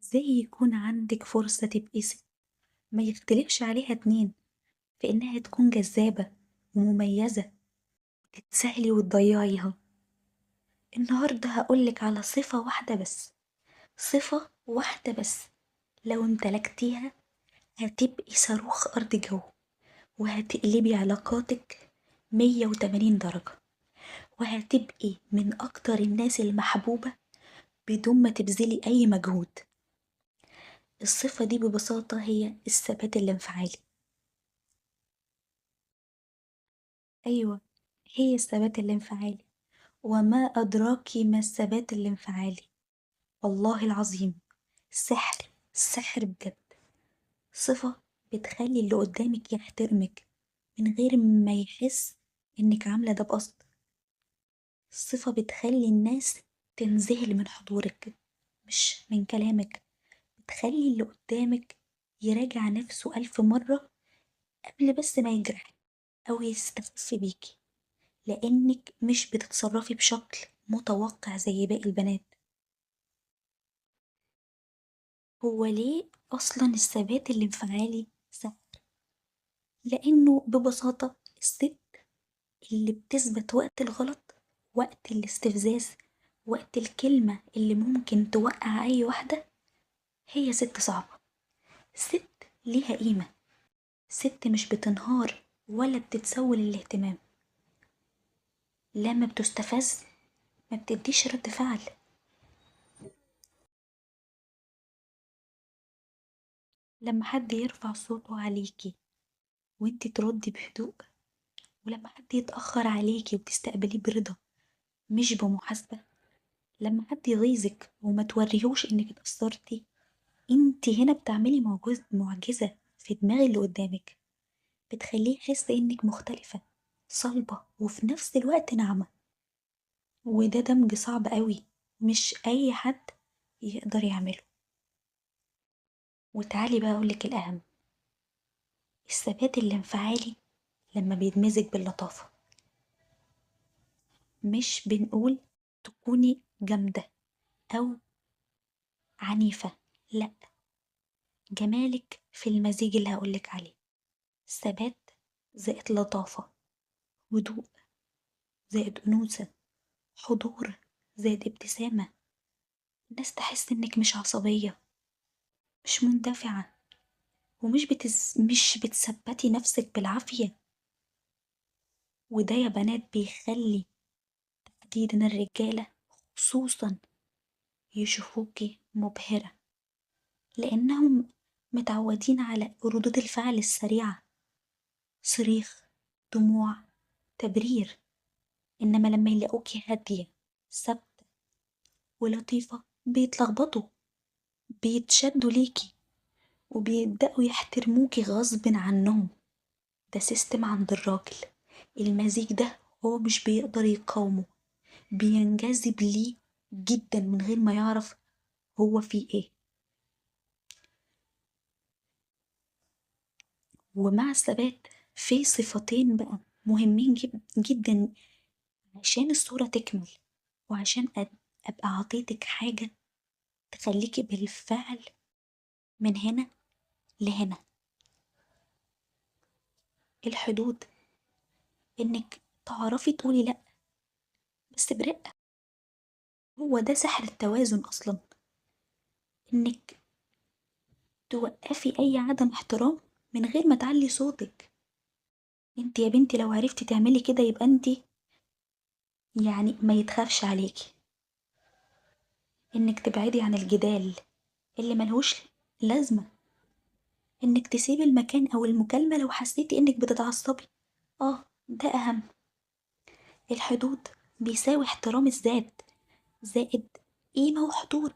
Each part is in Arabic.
إزاي يكون عندِك فرصة تبقي ست ما يختلفش عليها اتنين في إنها تكون جذابة ومميزة تتسهلي وتضيعيها؟ النهاردة هاقول لِك على صفة واحدة بس، صفة واحدة بس لو امتلكتيها هتبقي صاروخ أرض جو، وهتقلبي علاقاتِك 180 درجة، وهتبقي من أكتر الناس المحبوبة بدون ما تبذلي أي مجهود. الصفة دي ببساطة هي الثبات الانفعالي. أيوه، هي الثبات الانفعالي. وما أدراكِ ما الثبات الانفعالي، والله العظيم سحر، سحر بجد. صفة بتخلّي اللي قدامِك يحترمِك من غير ما يحس إنِك عاملة ده بقصد. صفة بتخلّي الناس تنذهل من حضورِك مش من كلامِك، بتخلّي اللي قدامِك يراجع نفسه ألف مرة قبل بس ما يجرحِك أو يستخف بيكِ، لإنِك مش بتتصرفي بشكل متوقع زي باقي البنات. هو ليه أصلًا الثبات الانفعالي سهل؟ لإنه ببساطة الست اللي بتثبت وقت الغلط، وقت الاستفزاز، وقت الكلمة اللي ممكن توقّع أي واحدة، هي ست صعبة، ست ليها قيمة، ست مش بتنهار ولا بتتسول الاهتمام، لمّا بتُستفز ما بتدّيش رَد فعل. لمّا حد يرفع صوته عليكِ وأنتِ تردّي بهدوء، ولمّا حد يتأخّر عليكِ وتستقبليه برضا مش بمحاسبة، لمّا حد يغيظِك وما تورّيهوش إنِّك اتأثّرتِ، أنتِ هنا بتعملي معجزة في دماغ اللي قدّامِك، بتخلّيه يحس إنِّك مختلفة، صلبة، وفي نفس الوقت ناعمة، وده دمج صعب أوي، مش أي حد يقدر يعمله. وتعالي بقى أقول لِك الأهم، الثبات الانفعالي لمّا بيدمزج باللطافة، مش بنقول تكوني جامدة أو عنيفة، لأ، جمالِك في المزيج اللي هاقول لِك عليه، ثبات زائد لطافة، هدوء زائد أنوثة، حضور زائد ابتسامة، الناس تحس إنِك مش عصبية، مش مندفعة، مش بتثبّتي نفسِك بالعافية، وده يا بنات بيخلّي تحديدًا الرجالة خصوصًا يشوفوكِ مبهرة، لإنهم متعودين على ردود الفعل السريعة، صريخ، دموع، تبرير، إنما لمّا يلاقوكِ هادية، ثابتة، ولطيفة بيتلخبطوا، بيتشدّوا ليكِ، وبيبدأوا يحترموكِ غصبٍ عنّهم، ده سيستم عند الراجل، المزيج ده هو مش بيقدر يقاومه، بينجذب ليه جدًا من غير ما يعرف هو فيه إيه. ومع الثبات في صفتين بقى مهمين جدًا عشان الصورة تكمل، وعشان أبقى عطيتِك حاجة تخلّيكِ بالفعل من هنا لهنا. الحدود، إنِّك تعرفي تقولي لأ بس برِقّة، هو ده سحر التوازن أصلًا، إنِّك توقّفي أي عدم احترام من غير ما تعلّي صوتِك. أنتِ يا بنتي لو عرفتِ تعملي كده يبقى أنتِ يعني ما يتخافش عليكِ، إنِّك تبعدي عن الجدال اللي ما لهوش لازمة، إنِّك تسيبي المكان أو المكالمة لو حسيتِ إنِّك بتتعصبي، ده أهم. الحدود بيساوي احترام الذات زائد قيمة وحضور.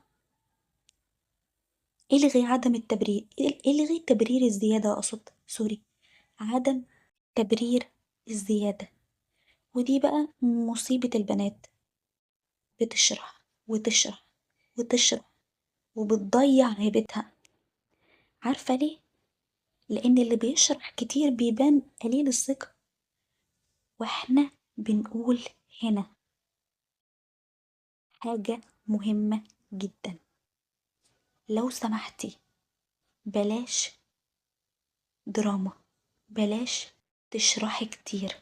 الغي عدم التبرير، الغي تبرير الزيادة أقصد، سوري، عدم تبرير الزيادة، ودي بقى مصيبة البنات، بتشرح وتشرح وتشرح وبتضيع هيبتها. عارفة ليه؟ لأن اللي بيشرح كتير بيبان قليل الثقة، واحنا بنقول هنا حاجة مهمة جدا، لو سمحتي بلاش دراما، بلاش تشرحي كتير،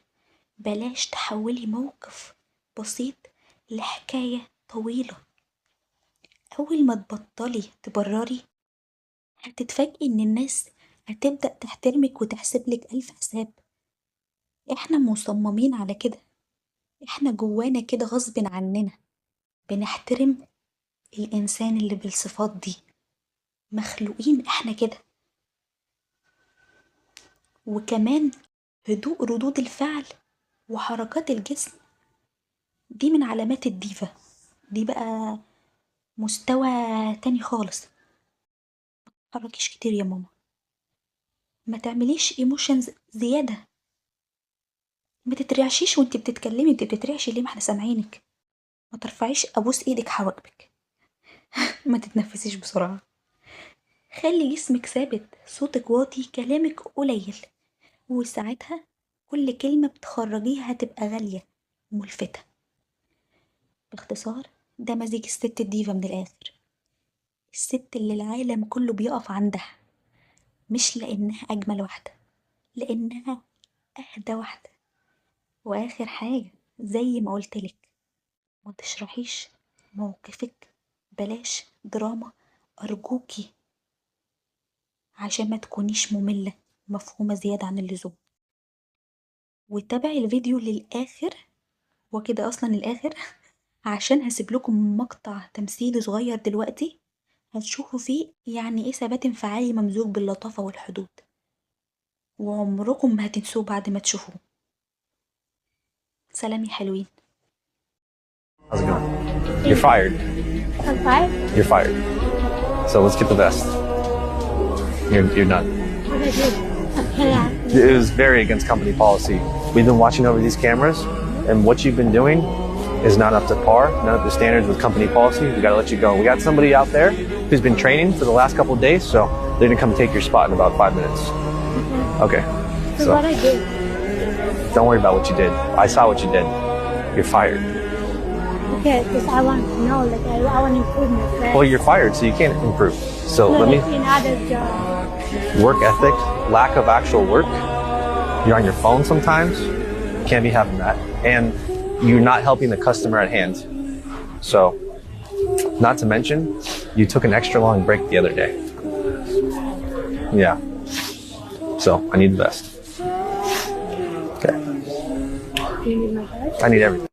بلاش تحولي موقف بسيط لحكاية طويلة. أول ما تبطلي تبرري هتتفاجئي إن الناس هتبدأ تحترمك وتحسبلك ألف حساب. إحنا مصممين على كده، إحنا جوانا كده غصب عننا بنحترم الإنسان اللي بالصفات دي، مخلوقين إحنا كده. وكمان هدوء ردود الفعل وحركات الجسم دي من علامات الديفا، دي بقى مستوى تاني خالص. متحركيش كتير يا ماما، ما تعمليش ايموشنز زيادة، ما تترعشيش وانت بتتكلمي، انت بتترعشي ليه؟ ما احنا سامعينك. ما ترفعيش ابوس ايدك حواجبك. ما تتنفسيش بسرعة، خلي جسمك ثابت، صوتك واطي، كلامك قليل، وساعتها كل كلمة بتخرجيها هتبقى غالية وملفتة. باختصار ده مزيج الست الديفا من الآخر، الست اللي العالم كله بيقف عندها، مش لأنها أجمل واحدة، لأنها أهدى واحدة. وآخر حاجة زي ما قلتلك، ما تشرحيش موقفك، بلاش دراما أرجوكي، عشان ما تكونيش مملة مفهومة زيادة عن اللزوم. وتابعي الفيديو للآخر، وكده أصلا الآخر عشان هسيب لكم مقطع تمثيلي صغير دلوقتي هتشوفوا فيه يعني ايه ثبات انفعالي ممزوج باللطافة والحدود، وعمركم ما هتنسوه بعد ما تشوفوه. سلام يا حلوين. How's it going? You're fired. I'm fired? You're fired. So let's get the vest. You're done. What did I do? Okay, It was very against company policy. We've been watching over these cameras, and what you've been doing is not up to par, not up to standards with company policy. We gotta let you go. We got somebody out there who's been training for the last couple of days, so they're gonna come take your spot in about 5 minutes. Okay. So what I did? Don't worry about what you did. I saw what you did. You're fired. Okay, because I want to know, like, I want improvement, right? Well, you're fired, so you can't improve. So No, let me. like in other jobs. Work ethic, lack of actual work. You're on your phone sometimes. Can't be having that. And you're not helping the customer at hand. So, not to mention, you took an extra long break the other day. Yeah. So, I need the best. Okay. Do you need my badge? I need everything.